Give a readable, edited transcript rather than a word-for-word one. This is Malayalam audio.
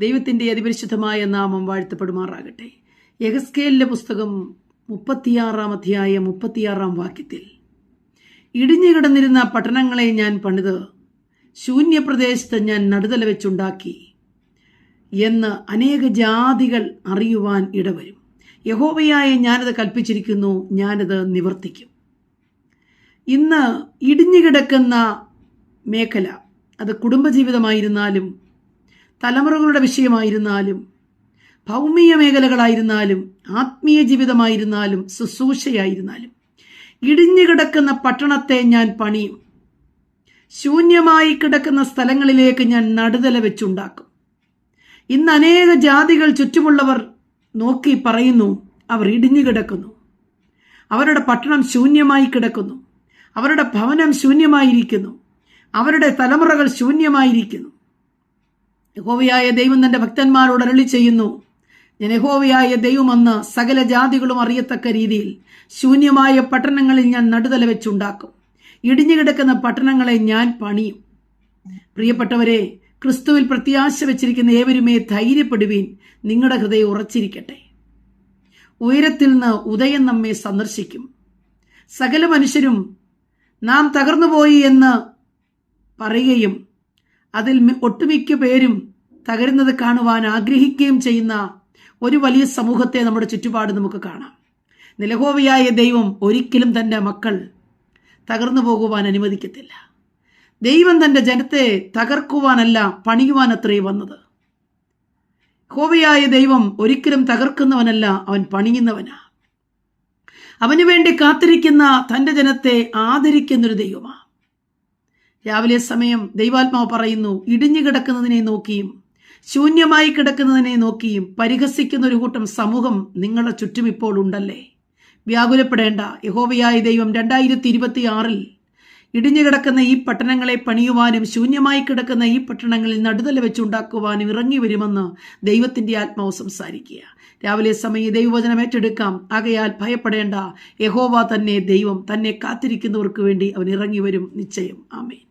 ദൈവത്തിൻ്റെ അതിപരിശുദ്ധമായ നാമം വാഴ്ത്തപ്പെടുമാറാകട്ടെ. യെഹെസ്കേലിന്റെ പുസ്തകം 36 അധ്യായം 36 വാക്യത്തിൽ, ഇടിഞ്ഞുകിടന്നിരുന്ന പട്ടണങ്ങളെ ഞാൻ പണിത് ശൂന്യപ്രദേശത്ത് ഞാൻ നടുതല വെച്ചുണ്ടാക്കി എന്ന് അനേക ജാതികൾ അറിയുവാൻ ഇടവരും. യഹോവയായ ഞാനത് കൽപ്പിച്ചിരിക്കുന്നു, ഞാനത് നിവർത്തിക്കും. ഇന്ന് ഇടിഞ്ഞുകിടക്കുന്ന മേഖല, അത് കുടുംബജീവിതമായിരുന്നാലും തലമുറകളുടെ വിഷയമായിരുന്നാലും ഭൗമിക മേഖലകളായിരുന്നാലും ആത്മീയ ജീവിതമായിരുന്നാലും ശുശ്രൂഷയായിരുന്നാലും, ഇടിഞ്ഞുകിടക്കുന്ന പട്ടണത്തെ ഞാൻ പണിയും. ശൂന്യമായി കിടക്കുന്ന സ്ഥലങ്ങളിലേക്ക് ഞാൻ നടുതല വെച്ചുണ്ടാക്കും. ഇന്ന് അനേക ജാതികൾ ചുറ്റുമുള്ളവർ നോക്കി പറയുന്നു, അവർ ഇടിഞ്ഞുകിടക്കുന്നു, അവരുടെ പട്ടണം ശൂന്യമായി കിടക്കുന്നു, അവരുടെ ഭവനം ശൂന്യമായിരിക്കുന്നു, അവരുടെ തലമുറകൾ ശൂന്യമായിരിക്കുന്നു. യഹോവയായ ദൈവം തന്റെ ഭക്തന്മാരോട് അരുളി ചെയ്യുന്നു, ഞാൻ യഹോവയായ ദൈവമെന്ന് സകല ജാതികളും അറിയത്തക്ക രീതിയിൽ ശൂന്യമായ പട്ടണങ്ങളിൽ ഞാൻ നടുതല വെച്ചുണ്ടാക്കും. ഇടിഞ്ഞുകിടക്കുന്ന പട്ടണങ്ങളെ ഞാൻ പണിയും. പ്രിയപ്പെട്ടവരെ, ക്രിസ്തുവിൽ പ്രത്യാശ വെച്ചിരിക്കുന്ന ഏവരുമേ ധൈര്യപ്പെടുവീൻ. നിങ്ങളുടെ ഹൃദയം ഉറച്ചിരിക്കട്ടെ. ഉയരത്തിൽ നിന്ന് ഉദയം നമ്മെ സന്ദർശിക്കും. സകല മനുഷ്യരും നാം തകർന്നുപോയി എന്ന് പറയുകയും അതിൽ ഒട്ടുമിക്ക പേരും തകരുന്നത് കാണുവാൻ ആഗ്രഹിക്കുകയും ചെയ്യുന്ന ഒരു വലിയ സമൂഹത്തെ നമ്മുടെ ചുറ്റുപാട് നമുക്ക് കാണാം. യഹോവയായ ദൈവം ഒരിക്കലും തൻ്റെ മക്കൾ തകർന്നു പോകുവാൻ അനുവദിക്കത്തില്ല. ദൈവം തൻ്റെ ജനത്തെ തകർക്കുവാനല്ല, പണിയുവാനത്രേ വന്നത്. യഹോവയായ ദൈവം ഒരിക്കലും തകർക്കുന്നവനല്ല, അവൻ പണിയുന്നവനാ. അവന് വേണ്ടി കാത്തിരിക്കുന്ന തൻ്റെ ജനത്തെ ആദരിക്കുന്നൊരു ദൈവമാണ്. രാവിലെ സമയം ദൈവാത്മാവ് പറയുന്നു, ഇടിഞ്ഞു കിടക്കുന്നതിനെ നോക്കിയും ശൂന്യമായി കിടക്കുന്നതിനെ നോക്കിയും പരിഹസിക്കുന്ന ഒരു കൂട്ടം സമൂഹം നിങ്ങളുടെ ചുറ്റും ഇപ്പോൾ ഉണ്ടല്ലേ? വ്യാകുലപ്പെടേണ്ട. യഹോവയായ ദൈവം 2026 ഇടിഞ്ഞു കിടക്കുന്ന ഈ പട്ടണങ്ങളെ പണിയുവാനും ശൂന്യമായി കിടക്കുന്ന ഈ പട്ടണങ്ങളിൽ നടുതല വെച്ചുണ്ടാക്കുവാനും ഇറങ്ങി വരുമെന്ന് ദൈവത്തിന്റെ ആത്മാവ് സംസാരിക്കുക. രാവിലെ സമയം ദൈവവചനം ഏറ്റെടുക്കാം. ആകയാൽ ഭയപ്പെടേണ്ട. യഹോവ തന്നെ ദൈവം, തന്നെ കാത്തിരിക്കുന്നവർക്ക് വേണ്ടി അവൻ ഇറങ്ങി വരും നിശ്ചയം. ആമേൻ.